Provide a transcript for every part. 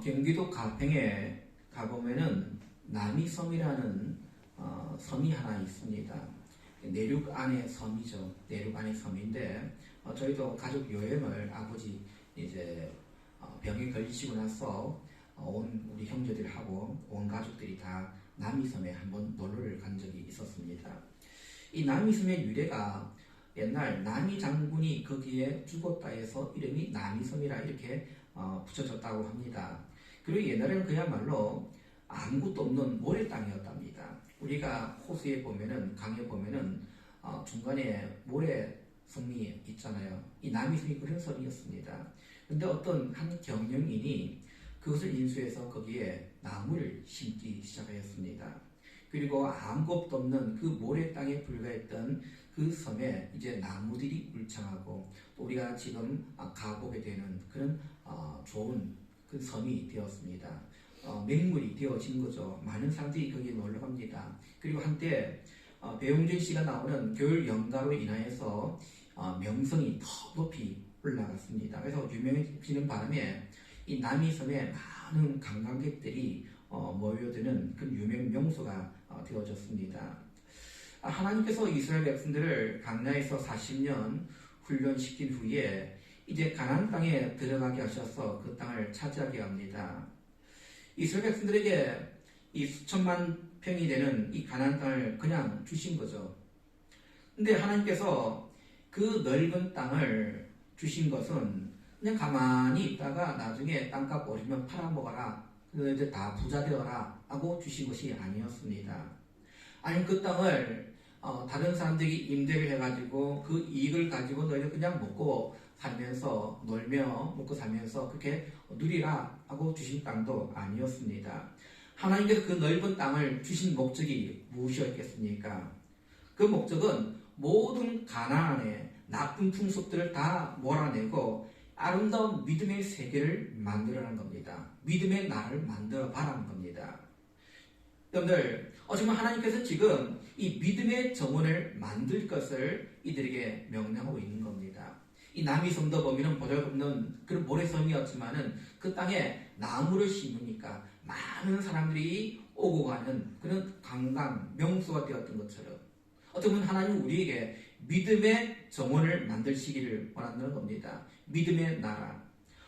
경기도 가평에 가보면은 남이섬이라는 섬이 하나 있습니다. 내륙 안의 섬이죠. 내륙 안의 섬인데 저희도 가족 여행을 아버지 이제 병에 걸리시고 나서 온 우리 형제들하고 온 가족들이 다 남이섬에 한번 놀러를 간 적이 있었습니다. 이 남이섬의 유래가 옛날 남이 장군이 거기에 죽었다 해서 이름이 남이섬이라 이렇게 붙여졌다고 합니다. 그리고 옛날에는 그야말로 아무것도 없는 모래 땅이었답니다. 우리가 호수에 보면은 강에 보면은 중간에 모래 섬이 있잖아요. 이 남이섬이 그런 섬이었습니다. 그런데 어떤 한 경영인이 그것을 인수해서 거기에 나무를 심기 시작하였습니다. 그리고 아무것도 없는 그 모래 땅에 불과했던 그 섬에 이제 나무들이 울창하고 또 우리가 지금 가보게 되는 그런 좋은 그 섬이 되었습니다. 맹물이 되어진 거죠. 많은 사람들이 거기에 놀러 갑니다. 그리고 한때 배용준 씨가 나오는 겨울 연가로 인하여서 명성이 더 높이 올라갔습니다. 그래서 유명해지는 바람에 이 남이섬에 많은 관광객들이 모여드는 그 유명 명소가 되어졌습니다. 하나님께서 이스라엘 백성들을 광야에서 40년 훈련시킨 후에 이제 가나안 땅에 들어가게 하셔서 그 땅을 차지하게 합니다. 이스라엘 백성들에게 이 수천만 평이 되는 이 가나안 땅을 그냥 주신 거죠. 근데 하나님께서 그 넓은 땅을 주신 것은 그냥 가만히 있다가 나중에 땅값 오르면 팔아먹어라, 이제 다 부자 되어라 하고 주신 것이 아니었습니다. 아니 그 땅을 다른 사람들이 임대를 해가지고 그 이익을 가지고 너희들 그냥 먹고 살면서 놀며 먹고 살면서 그렇게 누리라 하고 주신 땅도 아니었습니다. 하나님께서 그 넓은 땅을 주신 목적이 무엇이었겠습니까? 그 목적은 모든 가나안의 나쁜 풍습들을 다 몰아내고 아름다운 믿음의 세계를 만들어라는 겁니다. 믿음의 나라를 만들어 봐라는 겁니다. 여러분들, 지금 하나님께서 지금 이 믿음의 정원을 만들 것을 이들에게 명령하고 있는 겁니다. 이 남이섬도 보면은 보잘것없는 그런 모래섬이었지만은 그 땅에 나무를 심으니까 많은 사람들이 오고 가는 그런 관광 명소가 되었던 것처럼 어떻게 보면 하나님은 우리에게 믿음의 정원을 만드시기를 원한다는 겁니다. 믿음의 나라.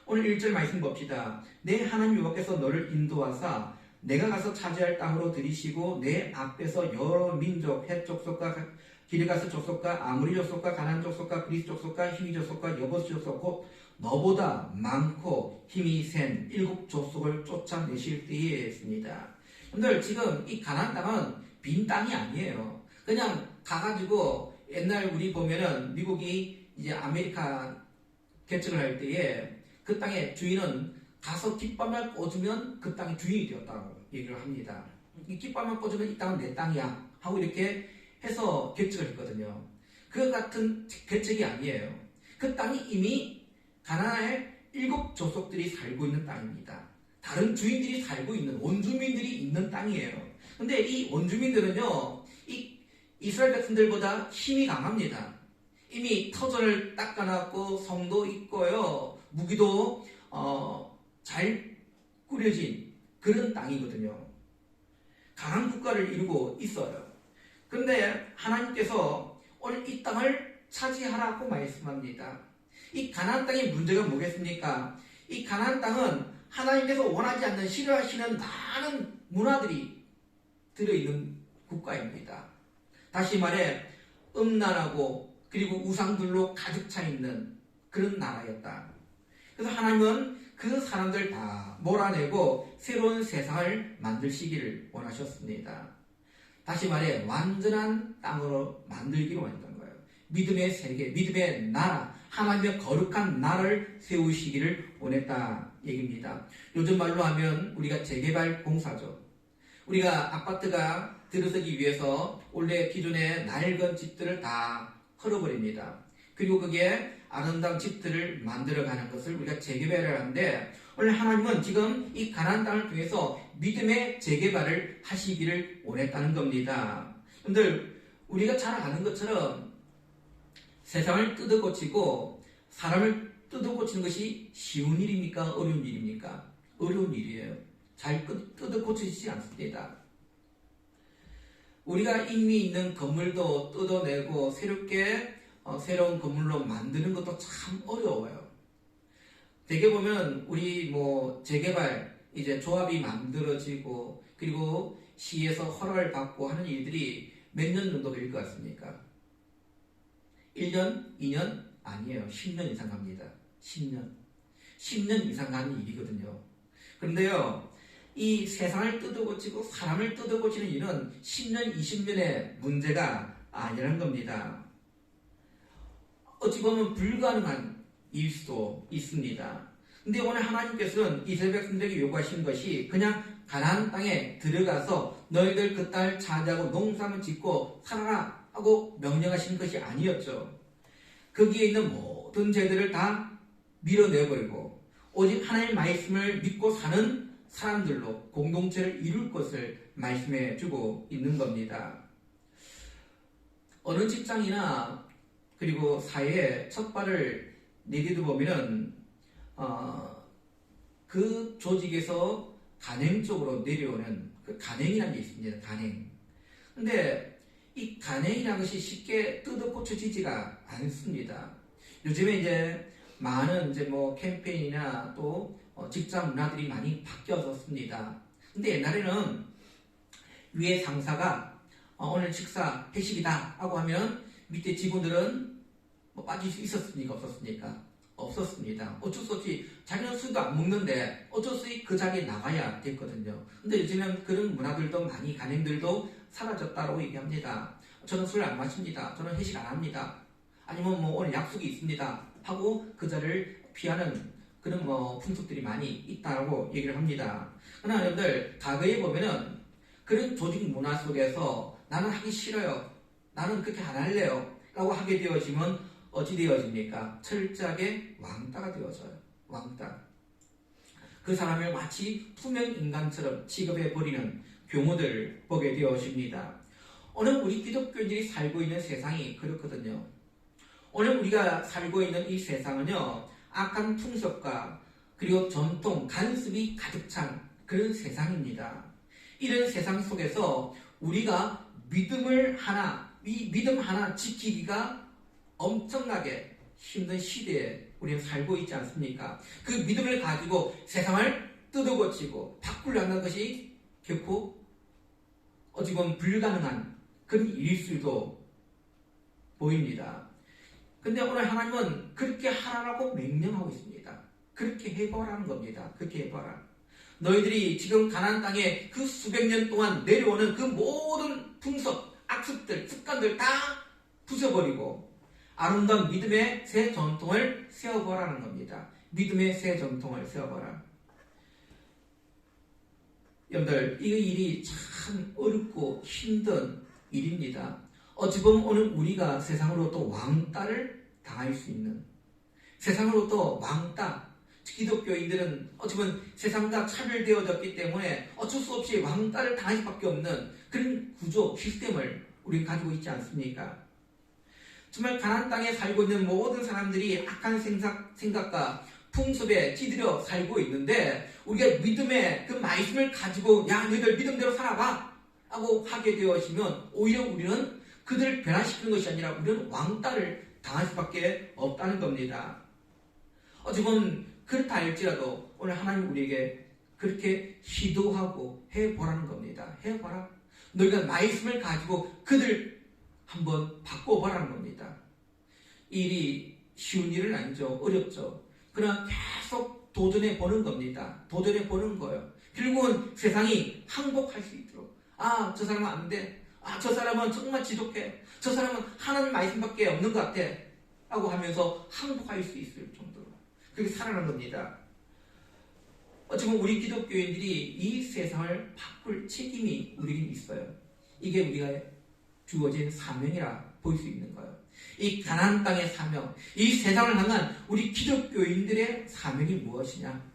오늘 1절 말씀 봅시다. 내 하나님 여호와께서 너를 인도하사 내가 가서 차지할 땅으로 들이시고 내 앞에서 여러 민족, 헷 족속과 기르가스 족속과 아무리 족속과 가나안 족속과 그리스 족속과 히위 족속과 여버스 족속 곧 너보다 많고 힘이 센 7 족속을 쫓아내실 때에 했습니다. 여러분들 지금 이 가나안 땅은 빈 땅이 아니에요. 그냥 가가지고 옛날 우리 보면은 미국이 이제 아메리카 개척을 할 때에 그 땅의 주인은 가서 깃발만 꽂으면 그 땅의 주인이 되었다고 얘기를 합니다. 이 깃발만 꽂으면 이 땅은 내 땅이야 하고 이렇게 해서 개척을 했거든요. 그 같은 개척이 아니에요. 그 땅이 이미 가나안의 7 족속들이 살고 있는 땅입니다. 다른 주인들이 살고 있는 원주민들이 있는 땅이에요. 근데 이 원주민들은요, 이 이스라엘 백성들보다 힘이 강합니다. 이미 터전을 닦아놨고 성도 있고요, 무기도 잘 꾸려진 그런 땅이거든요. 강한 국가를 이루고 있어요. 그런데 하나님께서 오늘 이 땅을 차지하라고 말씀합니다. 이 가나안 땅의 문제가 뭐겠습니까? 이 가나안 땅은 하나님께서 원하지 않는, 싫어하시는 많은 문화들이 들어있는 국가입니다. 다시 말해 음란하고 그리고 우상들로 가득 차 있는 그런 나라였다. 그래서 하나님은 그 사람들 다 몰아내고 새로운 세상을 만드시기를 원하셨습니다. 다시 말해 완전한 땅으로 만들기를 원했던 거예요. 믿음의 세계, 믿음의 나라, 하나님의 거룩한 나라를 세우시기를 원했다 얘기입니다. 요즘 말로 하면 우리가 재개발 공사죠. 우리가 아파트가 들어서기 위해서 원래 기존의 낡은 집들을 다 헐어버립니다. 그리고 그게 아름다운 집들을 만들어가는 것을 우리가 재개발을 하는데 오늘 하나님은 지금 이 가나안 땅을 통해서 믿음의 재개발을 하시기를 원했다는 겁니다. 여러분들, 우리가 잘 아는 것처럼 세상을 뜯어고치고 사람을 뜯어고치는 것이 쉬운 일입니까? 어려운 일입니까? 어려운 일이에요. 잘 뜯어 고쳐지지 않습니다. 우리가 이미 있는 건물도 뜯어내고 새롭게 새로운 건물로 만드는 것도 참 어려워요. 대개 보면 우리 재개발 이제 조합이 만들어지고 그리고 시에서 허락을 받고 하는 일들이 몇 년 정도 걸릴 것 같습니까? 1년? 2년? 아니에요. 10년 이상 갑니다. 10년. 10년 이상 가는 일이거든요. 그런데요, 이 세상을 뜯어고치고 사람을 뜯어고치는 일은 10년, 20년의 문제가 아니라는 겁니다. 어찌 보면 불가능한 일 수도 있습니다. 근데 오늘 하나님께서는 이스라엘 백성들에게 요구하신 것이 그냥 가나안 땅에 들어가서 너희들 그 땅을 차지하고 농사만 짓고 살아라 하고 명령하신 것이 아니었죠. 거기에 있는 모든 죄들을 다 밀어내버리고 오직 하나님의 말씀을 믿고 사는 사람들로 공동체를 이룰 것을 말씀해 주고 있는 겁니다. 어느 직장이나 그리고 사회에 첫 발을 내디뎌 보면은 그 조직에서 간행적으로 내려오는 그 간행이라는 게 있습니다. 간행. 근데 이 간행이라는 것이 쉽게 뜯어 고쳐지지가 않습니다. 요즘에 이제 많은 캠페인이나 또 직장 문화들이 많이 바뀌어졌습니다. 근데 옛날에는 위에 상사가 오늘 식사 회식이다 하고 하면 밑에 직원들은 빠질 수 있었습니까? 없었습니까? 없었습니다. 어쩔 수 없이 자기는 술도 안 먹는데 어쩔 수 없이 그 자리에 나가야 됐거든요. 근데 요즘은 그런 문화들도 많이 간행들도 사라졌다고 얘기합니다. 저는 술 안 마십니다. 저는 회식 안 합니다. 아니면 오늘 약속이 있습니다 하고 그 자리를 피하는 그런 풍습들이 많이 있다고 얘기를 합니다. 그러나 여러분들 과거에 보면은 그런 조직 문화 속에서 나는 하기 싫어요. 나는 그렇게 안 할래요. 라고 하게 되어지면 어찌 되어집니까? 철저하게 왕따가 되어져요. 왕따. 그 사람을 마치 투명 인간처럼 취급해버리는 경우들 보게 되어집니다. 오늘 우리 기독교인들이 살고 있는 세상이 그렇거든요. 오늘 우리가 살고 있는 이 세상은요, 악한 풍습과 그리고 전통, 간습이 가득 찬 그런 세상입니다. 이런 세상 속에서 우리가 믿음 하나 지키기가 엄청나게 힘든 시대에 우리는 살고 있지 않습니까? 그 믿음을 가지고 세상을 뜯어고치고 바꾸려 하는 것이 결코 어찌 보면 불가능한 그런 일일 수도 보입니다. 근데 오늘 하나님은 그렇게 하라고 명령하고 있습니다. 그렇게 해보라는 겁니다. 그렇게 해보라. 너희들이 지금 가나안 땅에 그 수백 년 동안 내려오는 그 모든 풍습, 악습들, 습관들 다 부숴버리고 아름다운 믿음의 새 전통을 세워보라는 겁니다. 믿음의 새 전통을 세워보라. 여러분들, 이 일이 참 어렵고 힘든 일입니다. 어찌 보면 오늘 우리가 세상으로부터 왕따를 당할 수 있는, 세상으로부터 왕따, 기독교인들은 어찌 보면 세상과 차별되어졌기 때문에 어쩔 수 없이 왕따를 당할 수밖에 없는 그런 구조, 시스템을 우리는 가지고 있지 않습니까? 정말 가나안 땅에 살고 있는 모든 사람들이 악한 생각과 풍습에 찌들여 살고 있는데 우리가 믿음의 그 말씀을 가지고 야 너희들 믿음대로 살아봐 하고 하게 되어지면 오히려 우리는 그들을 변화시키는 것이 아니라 우리는 왕따를 당할 수밖에 없다는 겁니다. 어찌 보면 그렇다 할지라도 오늘 하나님 우리에게 그렇게 시도하고 해보라는 겁니다. 해봐라. 너희가 말씀을 가지고 그들 한번 바꿔보라는 겁니다. 일이 쉬운 일은 아니죠. 어렵죠. 그러나 계속 도전해 보는 겁니다. 도전해 보는 거예요. 결국은 세상이 항복할 수 있도록. 아, 저 사람은 안 돼. 아, 저 사람은 정말 지독해. 저 사람은 하나님 말씀밖에 없는 것 같아. 하고 하면서 항복할 수 있을 정도로. 그렇게 살아가는 겁니다. 어쩌면 우리 기독교인들이 이 세상을 바꿀 책임이 우리에게 있어요. 이게 우리가 주어진 사명이라 볼 수 있는 거예요. 이 가나안 땅의 사명, 이 세상을 향한 우리 기독교인들의 사명이 무엇이냐?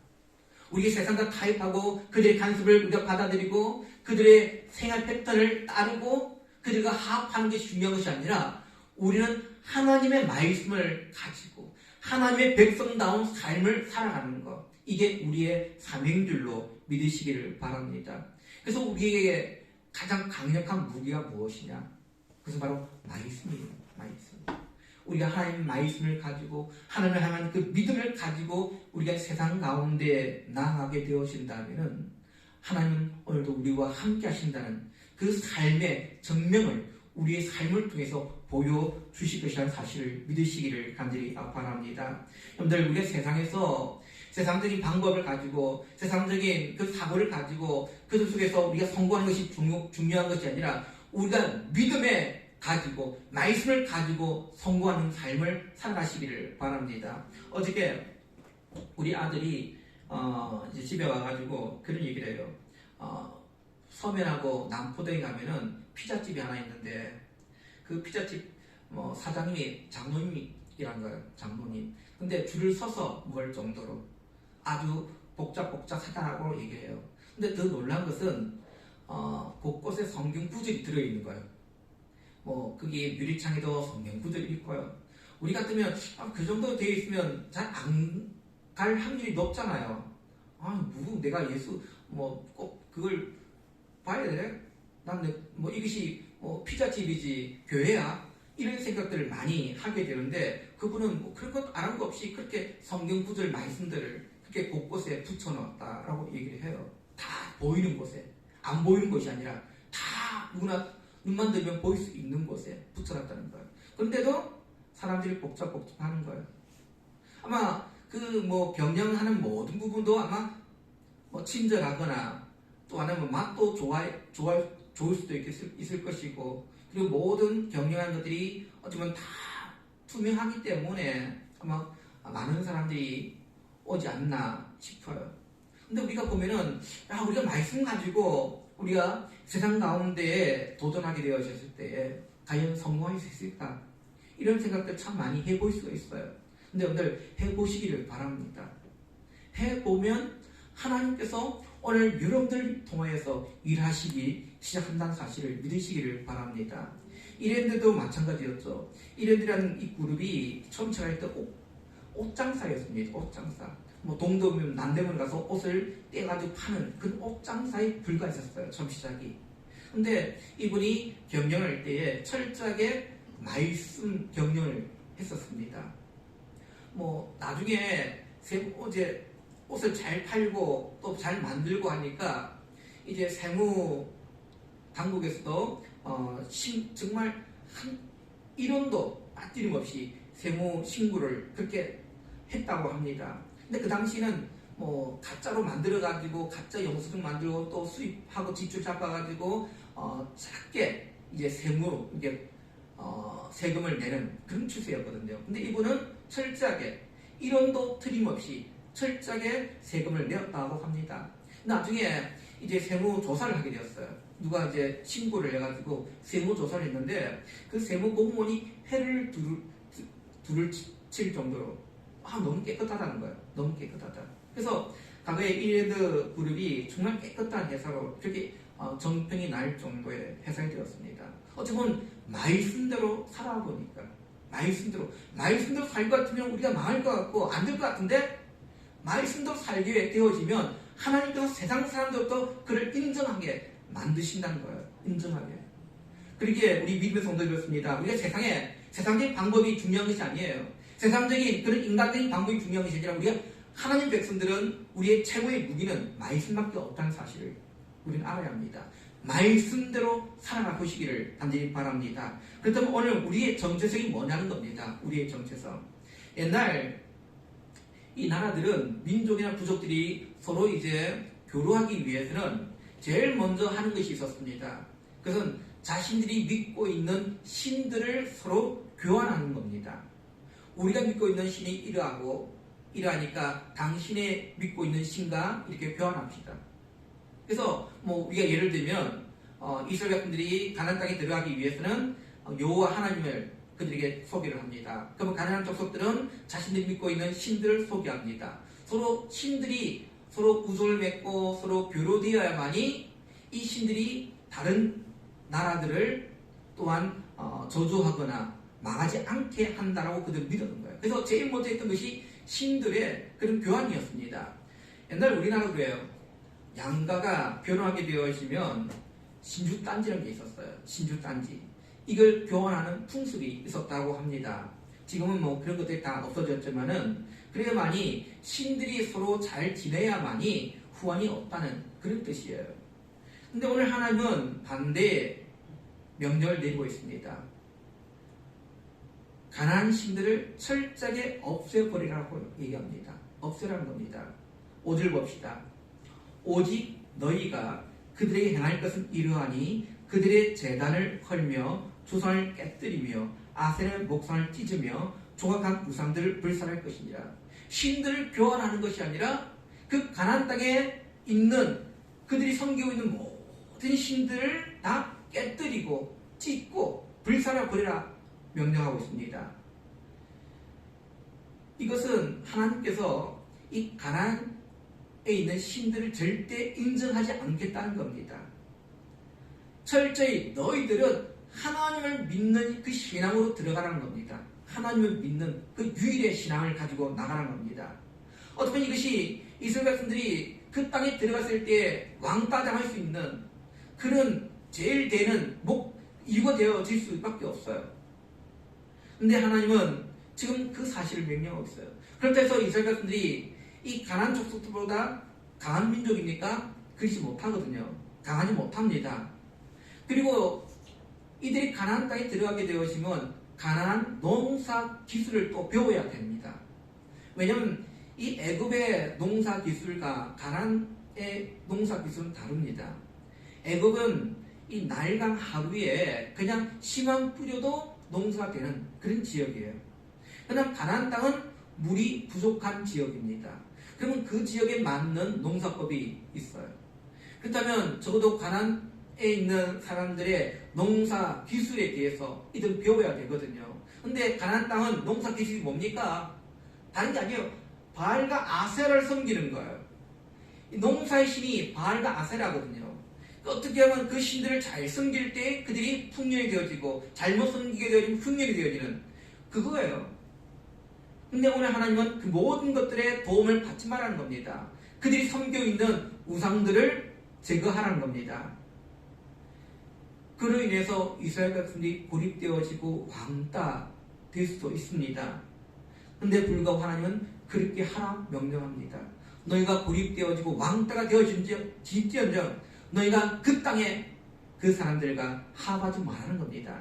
우리 세상과 타협하고 그들의 간섭을 우리가 받아들이고 그들의 생활 패턴을 따르고 그들과 화합하는 것이 중요한 것이 아니라 우리는 하나님의 말씀을 가지고 하나님의 백성다운 삶을 살아가는 것. 이게 우리의 사명줄로 믿으시기를 바랍니다. 그래서 우리에게 가장 강력한 무기가 무엇이냐? 그것은 바로 말씀이에요. 말씀. 우리가 하나님 말씀을 가지고 하나님을 향한 그 믿음을 가지고 우리가 세상 가운데 나아가게 되어진다면은 하나님은 오늘도 우리와 함께 하신다는 그 삶의 증명을 우리의 삶을 통해서 보여주실 것이라는 사실을 믿으시기를 간절히 바랍니다. 여러분들, 우리가 세상에서 세상적인 방법을 가지고 세상적인 그 사고를 가지고 그 속에서 우리가 성공하는 것이 중요한 것이 아니라 우리가 믿음에 가지고 말씀을 가지고 성공하는 삶을 살아가시기를 바랍니다. 어저께 우리 아들이 이제 집에 와가지고 그런 얘기를 해요. 서면하고 남포동에 가면은 피자집이 하나 있는데 그 피자집 사장님이 장로님이란 거예요. 장로님. 근데 줄을 서서 먹을 정도로 아주 복잡하다고 얘기해요. 근데 더 놀란 것은 곳곳에 성경 구절이 들어있는 거예요. 그게 유리창에도 성경 구절이 있고요. 우리 같으면 그 정도 되어 있으면 잘 안 갈 확률이 높잖아요. 내가 예수 꼭 그걸 봐야 돼? 난 이것이 피자집이지 교회야? 이런 생각들을 많이 하게 되는데 그분은 그런 것 아는 것 없이 그렇게 성경 구절 말씀들을 그렇게 곳곳에 붙여놨다라고 얘기를 해요. 다 보이는 곳에, 안 보이는 곳이 아니라 다 누구나 눈만 들면 보일 수 있는 곳에 붙여놨다는 거예요. 그런데도 사람들이 복잡하는 거예요. 아마 경영하는 모든 부분도 아마 친절하거나 또 하나는 맛도 좋을 수도 있을 것이고, 그리고 모든 경영하는 것들이 어쩌면 다 투명하기 때문에 아마 많은 사람들이 오지 않나 싶어요. 근데 우리가 보면은 우리가 말씀 가지고 우리가 세상 가운데에 도전하게 되어졌을 때에 과연 성공할 수 있을까? 이런 생각들 참 많이 해볼 수가 있어요. 근데 여러분들 해보시기를 바랍니다. 해보면 하나님께서 오늘 여러분들 통하여서 일하시기 시작한다는 사실을 믿으시기를 바랍니다. 이랜드도 마찬가지였죠. 이랜드라는 이 그룹이 처음 시작할 때 옷장사였습니다. 옷장사. 동대문, 남대문 가서 옷을 떼가지고 파는 그런 옷장사에 불과했었어요. 처음 시작이. 근데 이분이 경영을 할 때에 철저하게 말씀 경영을 했었습니다. 나중에 옷을 잘 팔고 또 잘 만들고 하니까 이제 세무 당국에서도 정말 한 1원도 빠뜨림없이 세무 신고를 그렇게 했다고 합니다. 근데 그 당시는 가짜로 만들어가지고 가짜 영수증 만들고 또 수입하고 지출 잡아가지고 작게 이제 세금을 내는 그런 추세였거든요. 근데 이분은 철저하게 1원도 틀림없이 철저하게 세금을 내었다고 합니다. 나중에 이제 세무조사를 하게 되었어요. 누가 이제 신고를 해가지고 세무조사를 했는데 그 세무공무원이 해를 둘을 칠 정도로 너무 깨끗하다는 거예요. 너무 깨끗하다. 그래서 과거에 이랜드 그룹이 정말 깨끗한 회사로 그렇게 정평이 날 정도의 회사가 되었습니다. 어쩌면 말씀대로 살아보니까 말씀대로 살 것 같으면 우리가 망할 것 같고 안 될 것 같은데 말씀대로 살게 되어지면 하나님께서 세상 사람들도 그를 인정하게 만드신다는 거예요. 인정하게. 그러기에 우리 믿음의 성도들이 그렇습니다. 우리가 세상적인 방법이 중요한 것이 아니에요. 세상적인 그런 인간적인 방법이 중요한 것이 아니라 우리가 하나님 백성들은 우리의 최고의 무기는 말씀밖에 없다는 사실을 우리는 알아야 합니다. 말씀대로 살아가 보시기를 간절히 바랍니다. 그렇다면 오늘 우리의 정체성이 뭐냐는 겁니다. 우리의 정체성. 옛날 이 나라들은 민족이나 부족들이 서로 이제 교류하기 위해서는 제일 먼저 하는 것이 있었습니다. 그것은 자신들이 믿고 있는 신들을 서로 교환하는 겁니다. 우리가 믿고 있는 신이 이러하니까 당신의 믿고 있는 신과 이렇게 교환합시다. 그래서 우리가 예를 들면 이스라엘 백성들이 가나안 땅에 들어가기 위해서는 여호와 하나님을 그들에게 소개를 합니다. 그러면 가나안 족속들은 자신들이 믿고 있는 신들을 소개합니다. 서로 신들이 서로 우정을 맺고 서로 교류되어야만이 이 신들이 다른 나라들을 또한 저주하거나 망하지 않게 한다라고 그들은 믿었던 거예요. 그래서 제일 먼저 했던 것이 신들의 그런 교환이었습니다. 옛날 우리나라도 그래요. 양가가 결혼하게 되어지면 신주단지라는 게 있었어요. 신주단지. 이걸 교환하는 풍습이 있었다고 합니다. 지금은 뭐 그런 것들이 다 없어졌지만은 그래야만이 신들이 서로 잘 지내야만이 후환이 없다는 그런 뜻이에요. 근데 오늘 하나님은 반대의 명령을 내리고 있습니다. 가나안 신들을 철저하게 없애버리라고 얘기합니다. 없애라는 겁니다. 5절 봅시다. 오직 너희가 그들에게 행할 것은 이러하니 그들의 제단을 헐며 조상을 깨뜨리며 아세의 목상을 찢으며 조각한 우상들을 불살할 것이니라. 신들을 교환하는 것이 아니라 그 가나안 땅에 있는 그들이 섬기고 있는 모든 신들을 다 깨뜨리고 찢고 불살아 버리라 명령하고 있습니다. 이것은 하나님께서 이 가나안에 있는 신들을 절대 인정하지 않겠다는 겁니다. 철저히 너희들은 하나님을 믿는 그 신앙으로 들어가라는 겁니다. 하나님을 믿는 그 유일의 신앙을 가지고 나가라는 겁니다. 어떻게 이것이 이스라엘 백성들이 그 땅에 들어갔을 때 왕따 당할 수 있는 그런 제일 되는 이유가 되어질 수밖에 없어요. 근데 하나님은 지금 그 사실을 명령하고 있어요. 그렇다 해서 이스라엘 백성들이 이 가나안 족속들보다 강한 민족입니까? 그렇지 못하거든요. 강하지 못합니다. 그리고 이들이 가나안 땅에 들어가게 되어지면 가나안 농사 기술을 또 배워야 됩니다. 왜냐하면 이 애굽의 농사 기술과 가나안의 농사 기술은 다릅니다. 애굽은 이 날강 하루에 그냥 씨만 뿌려도 농사가 되는 그런 지역이에요. 그러나 가나안 땅은 물이 부족한 지역입니다. 그러면 그 지역에 맞는 농사법이 있어요. 그렇다면 적어도 가나안에 있는 사람들의 농사 기술에 대해서 이들 배워야 되거든요. 근데 가나안 땅은 농사 기술이 뭡니까? 다른 게 아니에요. 바알과 아세라를 섬기는 거예요. 농사의 신이 바알과 아세라거든요. 어떻게 하면 그 신들을 잘 섬길 때 그들이 풍년이 되어지고 잘못 섬기게 되어지면 흉년이 되어지는 그거예요. 근데 오늘 하나님은 그 모든 것들의 도움을 받지 말라는 겁니다. 그들이 섬기고 있는 우상들을 제거하라는 겁니다. 그로 인해서 이스라엘 백성들이 고립되어지고 왕따 될 수도 있습니다. 근데 불구하고 하나님은 그렇게 하라 명령합니다. 너희가 고립되어지고 왕따가 되어질지언정 너희가 그 땅에 그 사람들과 합하지 말라는 겁니다.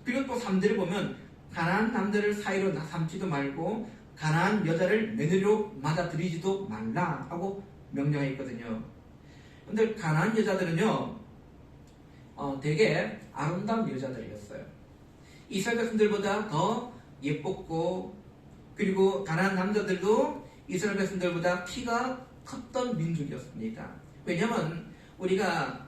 그리고 또 3절을 보면 가나안 남자를 사이로 삼지도 말고 가나안 여자를 며느리로 맞아들이지도 말라 하고 명령해 있거든요. 근데 가나안 여자들은요 되게 아름다운 여자들이었어요. 이스라엘 백성들보다 더 예뻤고 그리고 가나안 남자들도 이스라엘 백성들보다 키가 컸던 민족이었습니다. 왜냐하면 우리가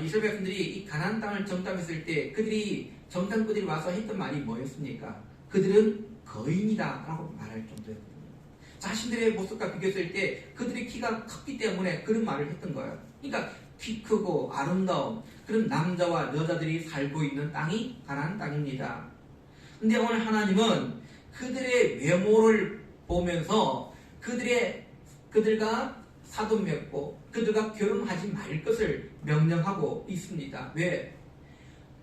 이스라엘 백성들이 이 가나안 땅을 정탐했을 때 그들이 정탐꾼들이 와서 했던 말이 뭐였습니까? 그들은 거인이다 라고 말할 정도였거든요. 자신들의 모습과 비교했을 때 그들의 키가 컸기 때문에 그런 말을 했던 거예요. 그러니까 키 크고 아름다운 그런 남자와 여자들이 살고 있는 땅이 가나안 땅입니다. 근데 오늘 하나님은 그들의 외모를 보면서 그들과 사돈 맺고 그들과 결혼하지 말 것을 명령하고 있습니다. 왜?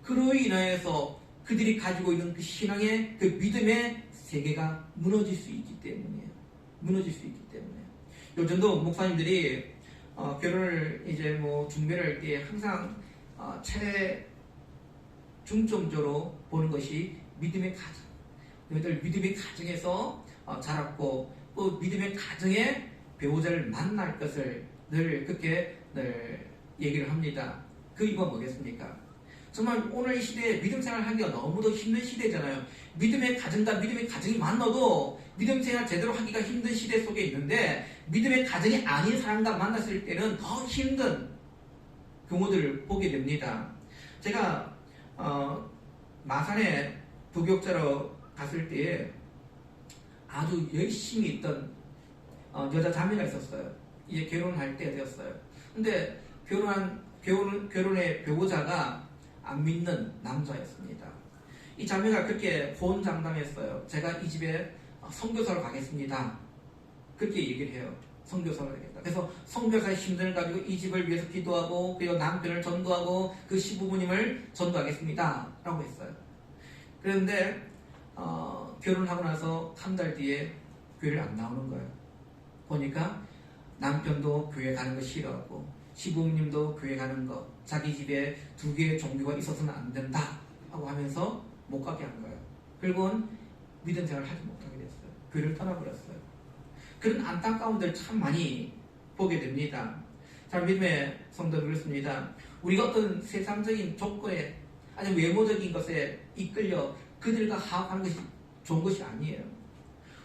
그로 인하여서 그들이 가지고 있는 그 신앙의 그 믿음의 세계가 무너질 수 있기 때문이에요. 무너질 수 있기 때문에. 요즘도 목사님들이 결혼을 이제 뭐 준비를 할 때 항상 중점적으로 보는 것이 믿음의 가정. 너희들 믿음의 가정에서 자랐고 또 믿음의 가정에 배우자를 만날 것을 늘 그렇게 늘 얘기를 합니다. 그 이유가 뭐겠습니까? 정말 오늘 이 시대에 믿음 생활을 하기가 너무도 힘든 시대잖아요. 믿음의 가정과 믿음의 가정이 만나도 믿음 생활 제대로 하기가 힘든 시대 속에 있는데 믿음의 가정이 아닌 사람과 만났을 때는 더 힘든 경우들을 보게 됩니다. 제가 마산에 부교육자로 갔을 때에 아주 열심히 있던 여자 자매가 있었어요. 이제 결혼할 때 되었어요. 근데 결혼의 배우자가 안 믿는 남자였습니다. 이 자매가 그렇게 호언장담했어요. 제가 이 집에 선교사로 가겠습니다. 그렇게 얘기를 해요. 선교사가 되겠다. 그래서 선교사의 심정을 가지고 이 집을 위해서 기도하고 그리고 남편을 전도하고 그 시부모님을 전도하겠습니다 라고 했어요. 그런데 결혼하고 나서 한 달 뒤에 교회를 안 나오는 거예요. 보니까 남편도 교회 가는 거 싫어하고 시부모님도 교회 가는 거, 자기 집에 2개의 종교가 있어서는 안 된다 하고 하면서 못 가게 한 거예요. 결국은 믿음 생활을 하지 못하게 됐어요. 교회를 떠나버렸어요. 그런 안타까운 들 참 많이 보게 됩니다. 잘 믿음의 성도들 그렇습니다. 우리가 어떤 세상적인 조건에 아니면 외모적인 것에 이끌려 그들과 화합하는 것이 좋은 것이 아니에요.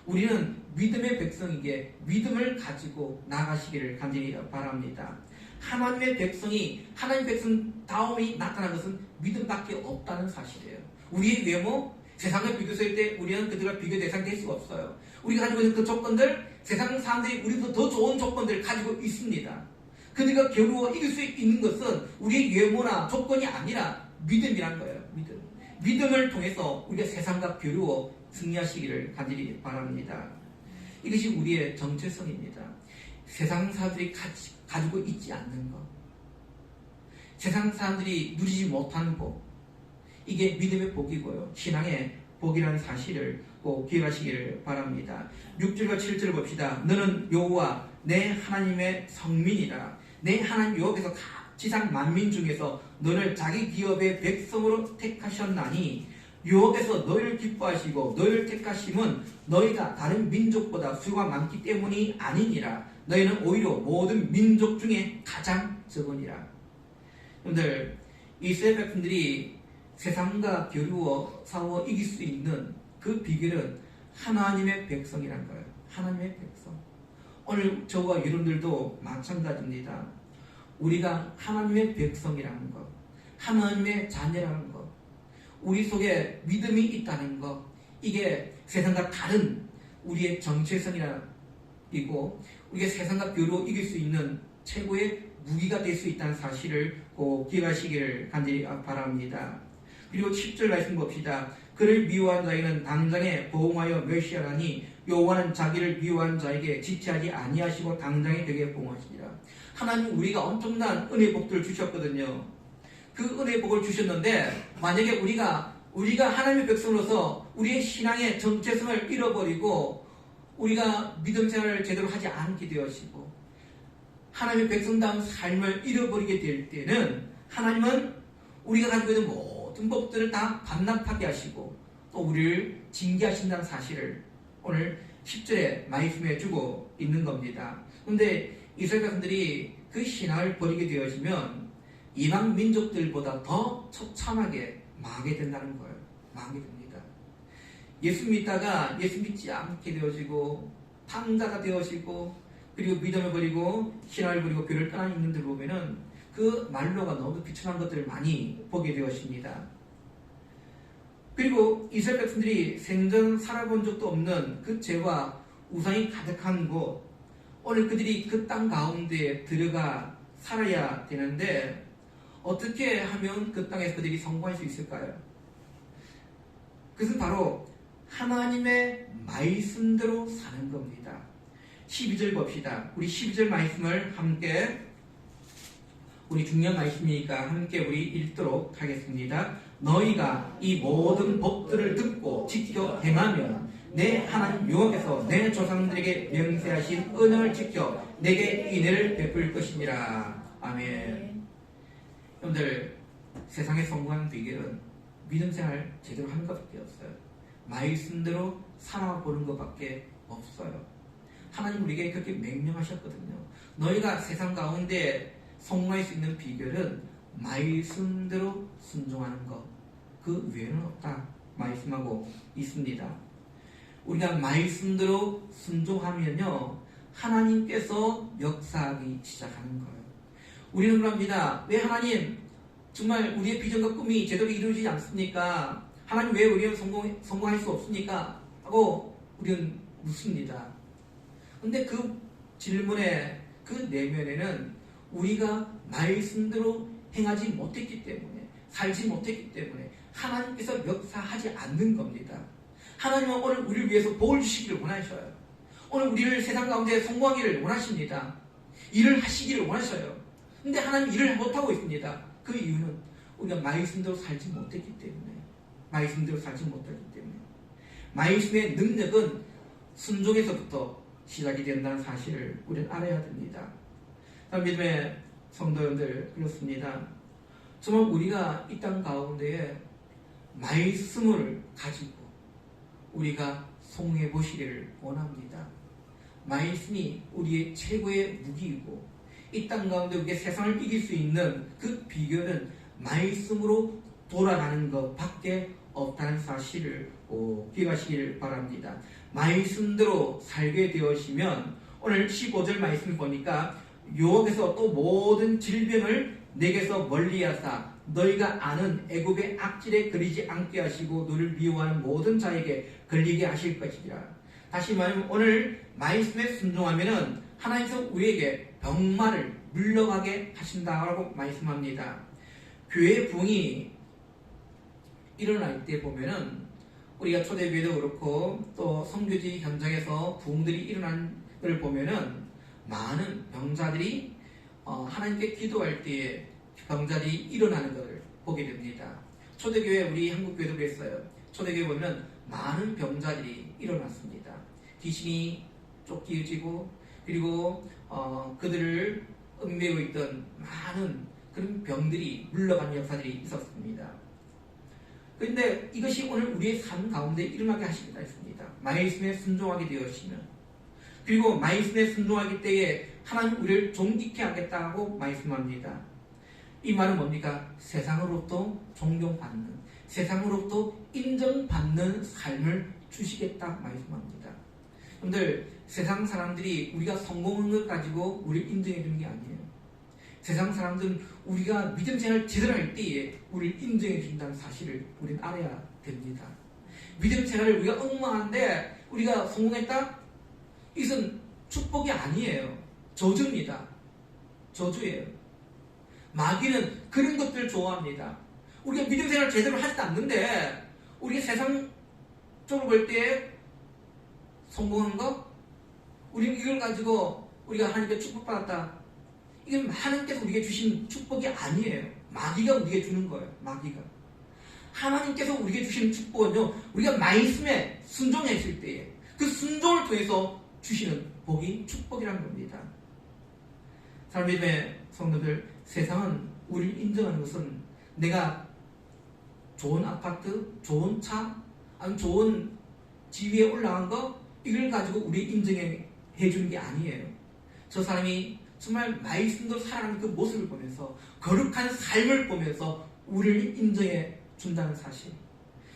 우리는 믿음의 백성이기에 믿음을 가지고 나가시기를 간절히 바랍니다. 하나님의 백성이 하나님의 백성다움이 나타난 것은 믿음밖에 없다는 사실이에요. 우리의 외모, 세상과 비교했을 때 우리는 그들과 비교 대상이 될 수가 없어요. 우리가 가지고 있는 그 조건들, 세상 사람들이 우리보다 더 좋은 조건들을 가지고 있습니다. 그들과 겨루어 이길 수 있는 것은 우리의 외모나 조건이 아니라 믿음이란 거예요. 믿음을 통해서 우리가 세상과 겨루어 승리하시기를 간절히 바랍니다. 이것이 우리의 정체성입니다. 세상 사람들이 가지고 있지 않는 것, 세상 사람들이 누리지 못하는 복, 이게 믿음의 복이고요. 신앙의 복이라는 사실을 꼭 기억하시기를 바랍니다. 6절과 7절을 봅시다. 너는 여호와 내 하나님의 성민이라. 내 하나님 여호와께서 지상 만민 중에서 너를 자기 기업의 백성으로 택하셨나니 여호와께서 너희를 기뻐하시고 너희를 택하심은 너희가 다른 민족보다 수가 많기 때문이 아니니라. 너희는 오히려 모든 민족 중에 가장 적으니라. 여러분들, 이스라엘 백성들이 세상과 겨루어 싸워 이길 수 있는 그 비결은 하나님의 백성이란 거예요. 하나님의 백성. 오늘 저와 여러분들도 마찬가지입니다. 우리가 하나님의 백성이라는 것, 하나님의 자녀라는 것, 우리 속에 믿음이 있다는 것, 이게 세상과 다른 우리의 정체성이고 우리가 세상과 겨루어 이길 수 있는 최고의 무기가 될 수 있다는 사실을 꼭 기억하시기를 간절히 바랍니다. 그리고 10절 말씀 봅시다. 그를 미워한 자에게는 당장에 보응하여 멸시하라니 여호와는 자기를 미워한 자에게 지체하지 아니하시고 당장에 되게 보응하시리라. 하나님 우리가 엄청난 은혜 복들을 주셨거든요. 그 은혜 복을 주셨는데 만약에 우리가 하나님의 백성으로서 우리의 신앙의 정체성을 잃어버리고 우리가 믿음 생활을 제대로 하지 않게 되어지고 하나님의 백성다운 삶을 잃어버리게 될 때는 하나님은 우리가 가지고 있는 모든 법들을 다 반납하게 하시고 또 우리를 징계하신다는 사실을 오늘 10절에 말씀해 주고 있는 겁니다. 그런데 이스라엘 백성들이 그 신앙을 버리게 되어지면 이방 민족들보다 더 처참하게 망하게 된다는 거예요. 망하게 됩니다. 예수 믿다가 예수 믿지 않게 되어지고 탕자가 되어지고 그리고 믿음을 버리고 신앙을 버리고 교회를 떠나는 인들 보면은 그 말로가 너무 비참한 것들을 많이 보게 되었습니다. 그리고 이스라엘 백성들이 생전 살아본 적도 없는 그 죄와 우상이 가득한 곳, 오늘 그들이 그 땅 가운데에 들어가 살아야 되는데 어떻게 하면 그 땅에서 그들이 성공할 수 있을까요? 그것은 바로 하나님의 말씀대로 사는 겁니다. 12절 봅시다. 우리 12절 말씀을 함께, 우리 중요한 말씀이니까 함께 우리 읽도록 하겠습니다. 너희가 이 모든 법들을 듣고 지켜 행하면 내 하나님 여호와께서 내 조상들에게 명세하신 언약을 지켜 내게 인애를 베풀 것이니라. 아멘. 여러분들, 세상에 성공하는 비결은 믿음 생활 제대로 하는 것밖에 없어요. 말씀대로 살아보는 것밖에 없어요. 하나님 우리에게 그렇게 명령하셨거든요. 너희가 세상 가운데 성공할 수 있는 비결은 말씀대로 순종하는 것, 그 외에는 없다 말씀하고 있습니다. 우리가 말씀대로 순종하면요 하나님께서 역사하기 시작하는 거예요. 우리는 그럽니다. 왜 하나님 정말 우리의 비전과 꿈이 제대로 이루어지지 않습니까? 하나님 왜 우리는 성공할 수 없습니까? 하고 우리는 묻습니다. 근데 그 질문의 그 내면에는 우리가 말씀대로 행하지 못했기 때문에, 살지 못했기 때문에 하나님께서 역사하지 않는 겁니다. 하나님은 오늘 우리를 위해서 복을 주시기를 원하셔요. 오늘 우리를 세상 가운데 성공하기를 원하십니다. 일을 하시기를 원하셔요. 근데 하나님 일을 못하고 있습니다. 그 이유는 우리가 말씀대로 살지 못했기 때문에, 말씀대로 살지 못했기 때문에, 말씀의 능력은 순종에서부터 시작이 된다는 사실을 우리는 알아야 됩니다. 믿음의 성도님들, 그렇습니다. 정말 우리가 이 땅 가운데에 말씀을 가지고 우리가 성공해 보시기를 원합니다. 말씀이 우리의 최고의 무기이고, 이 땅 가운데 우리가 세상을 이길 수 있는 그 비결은 말씀으로 돌아가는 것밖에 없다는 사실을 기억하시길 바랍니다. 말씀대로 살게 되어지면, 오늘 15절 말씀을 보니까 여호와께서 또 모든 질병을 내게서 멀리하사 너희가 아는 애굽의 악질에 걸리지 않게 하시고 너를 미워하는 모든 자에게 걸리게 하실 것이라. 다시 말하면 오늘 말씀에 순종하면은 하나님께서 우리에게 병마를 물러가게 하신다라고 말씀합니다. 교회 부흥이 일어날 때 보면은 우리가 초대교회도 그렇고 또 선교지 현장에서 부흥들이 일어난 걸 보면은 많은 병자들이 하나님께 기도할 때에 병자들이 일어나는 것을 보게 됩니다. 초대교회, 우리 한국교회도 그랬어요. 초대교회 보면 많은 병자들이 일어났습니다. 귀신이 쫓겨지고, 그리고 그들을 얽매고 있던 많은 그런 병들이 물러가는 역사들이 있었습니다. 그런데 이것이 오늘 우리의 삶 가운데 일어나게 하시기도 했습니다. 말씀에 순종하게 되었으면, 그리고 말씀에 순종하기 때에 하나님 우리를 존귀케 하겠다고 말씀합니다. 이 말은 뭡니까? 세상으로부터 존경받는, 세상으로부터 인정받는 삶을 주시겠다 말씀합니다. 여러분들, 세상 사람들이 우리가 성공한 것 가지고 우리를 인정해 주는 게 아니에요. 세상 사람들은 우리가 믿음 생활을 제대로 할 때에 우리를 인정해 준다는 사실을 우리는 알아야 됩니다. 믿음 생활을 우리가 엉망한데 우리가 성공했다? 이것은 축복이 아니에요. 저주입니다. 저주예요. 마귀는 그런 것들을 좋아합니다. 우리가 믿음 생활을 제대로 하지도 않는데 우리가 세상적으로 볼 때 성공한 거, 우리는 이걸 가지고 우리가 하나님께 축복받았다. 이건 하나님께서 우리에게 주신 축복이 아니에요. 마귀가 우리에게 주는 거예요. 마귀가. 하나님께서 우리에게 주신 축복은요, 우리가 말씀에 순종했을 때에 그 순종을 통해서 주시는 복이 축복이라는 겁니다. 사랑하는 믿음의 성도들, 세상은 우리를 인정하는 것은 내가 좋은 아파트, 좋은 차, 아니면 좋은 지위에 올라간 거, 이걸 가지고 우리 인정해 주는 게 아니에요. 저 사람이 정말 말씀대로 살아가는 그 모습을 보면서, 거룩한 삶을 보면서 우리를 인정해 준다는 사실.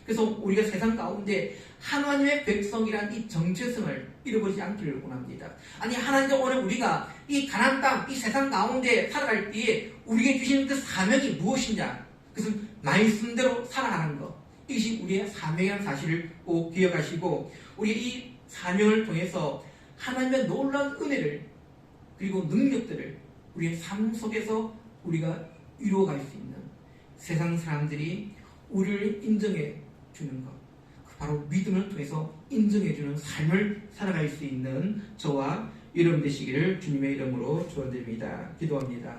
그래서 우리가 세상 가운데 하나님의 백성이란 이 정체성을 잃어버리지 않기를 원합니다. 아니, 하나님 오늘 우리가 이 가나안 땅, 이 세상 가운데 살아갈 때에 우리에게 주시는 그 사명이 무엇이냐? 그것은 말씀대로 살아가는 것. 이것이 우리의 사명이라는 사실을 꼭 기억하시고, 우리 이 사명을 통해서 하나님의 놀라운 은혜를, 그리고 능력들을 우리의 삶 속에서 우리가 이루어갈 수 있는, 세상 사람들이 우리를 인정해 주는 것, 바로 믿음을 통해서 인정해 주는 삶을 살아갈 수 있는 저와 여러분 되시기를 주님의 이름으로 축원드립니다. 기도합니다.